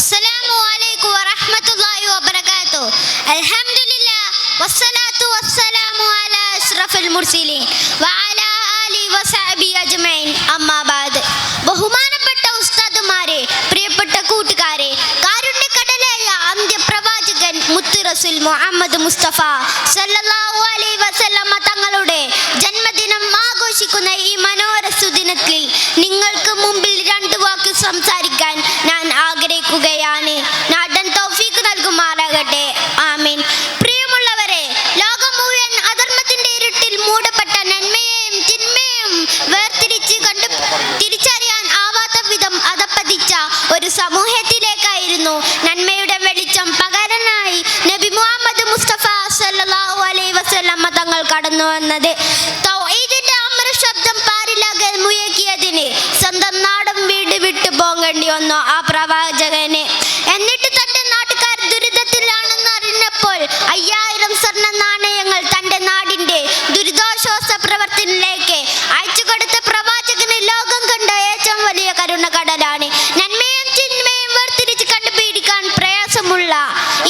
അസ്സലാമു അലൈക്കും വറഹ്മത്തുള്ളാഹി വബറകാതുഹു. അൽഹംദുലില്ലാഹ് വസ്സലാത്തു വസ്സലാമു അലാ അഷ്റഫിൽ മുർസലീൻ വഅലാ ആലിഹി വസഹ്ബിഹി അജ്മഈൻ. അമ്മാ ബഅദ്. ബഹുമാനപ്പെട്ട ഉസ്താദുമാരെ, പ്രിയപ്പെട്ട കൂട്ടുകാരെ, കാരുണ്യക്കടലായ അന്ത്യപ്രവാചകൻ മുത്ത് റസൂൽ മുഹമ്മദ് മുസ്തഫ സല്ലല്ലാഹു അലൈഹി വസല്ലമ തങ്ങളുടെ ജന്മദിനം ആഘോഷിക്കുന്ന ഈ മനോഹര സുദിനത്തിൽ നിങ്ങൾക്ക് മുമ്പിൽ രണ്ട് വാക്ക് സംസാരിക്കാൻ ഞാൻ ആഗ്രഹിക്കുകയാണ്. നാഥൻ തൗഫീഖ് നൽകുമാറാകട്ടെ. ആമീൻ. പ്രിയമുള്ളവരെ, ലോകം മുഴുവൻ അധർമ്മത്തിന്റെ ഇരുട്ടിൽ മൂടപ്പെട്ട നന്മയെയും തിന്മയെയും തിരിച്ചറിയാൻ ആവാത്ത വിധം അധപ്പതിച്ച ഒരു സമൂഹത്തിലേക്കായിരുന്നു നന്മയുടെ വെളിച്ചം പകരാനായി നബി മുഹമ്മദ് മുസ്തഫ സല്ലല്ലാഹു അലൈഹി വസല്ലമ തങ്ങൾ കടന്നു വന്നത്. തൗഹീദിന്റെ അമര ശബ്ദം പാരിലാകെ മുഴക്കിയതിന് സ്വന്തം നാടും വീട് വിട്ടു പോകേണ്ടി വന്നു ആ പ്രവാചകന്. എന്നിട്ട് തന്റെ നാട്ടുകാർ ദുരിതത്തിലാണെന്ന് അറിഞ്ഞപ്പോൾ 5000 സ്വർണ്ണ നാണയങ്ങൾ തന്റെ നാടിന്റെ ദുരിതാശ്വാസ പ്രവർത്തനത്തിലേക്ക് അയച്ചു കൊടുത്ത പ്രവാചകന് ലോകം കണ്ട ഏറ്റവും വലിയ കരുണ കടലാണ്. നന്മയും തിന്മയും വേർതിരിച്ച് കണ്ടുപിടിക്കാൻ പ്രയാസമുള്ള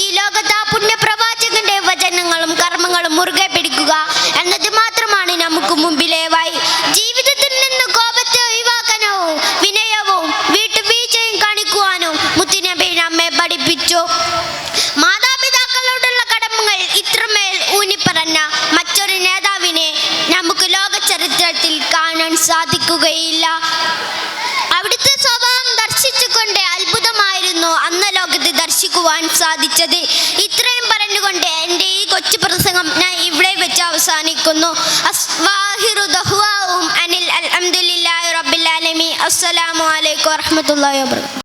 ഈ ലോകത്ത് ആ പുണ്യ പ്രവാചകന്റെ വചനങ്ങളും കർമ്മങ്ങളും മുറുകെ പിടിക്കുക എന്നത് മാത്രമാണ് നമുക്ക് മുമ്പിലെ വഴി. ജീവിതത്തിൽ നിന്ന് കോപത്തെ ഒഴിവാക്കാനും വിനയവും വീട്ടുവീഴ്ചയും കാണിക്കുവാനും മുത്തുനബി നമ്മെ പഠിപ്പിച്ചു. മാതാപിതാക്കളോടുള്ള കടമകൾ ഇത്രമേൽ ഊന്നിപ്പറഞ്ഞ മറ്റൊരു നേതാവിനെ നമുക്ക് ലോക ചരിത്രത്തിൽ കാണാൻ സാധിക്കുകയില്ല. അവിടുത്തെ സ്വഭാവം ദർശിച്ചുകൊണ്ട് അത്ഭുതമായിരുന്നു അന്ന് ലോകത്ത് ദർശിക്കുവാൻ സാധിച്ചത്. ഇത്രയും പറഞ്ഞുകൊണ്ട് എൻ്റെ ഈ കൊച്ചു പ്രസംഗം ഞാൻ ഇവിടെ വെച്ച് അവസാനിക്കുന്നു. അൽഹംദുലില്ലാഹി റബ്ബിൽ ആലമീൻ. അസ്സലാമു അലൈക്കും വറഹ്മത്തുള്ളാഹി വബറകാതുഹു.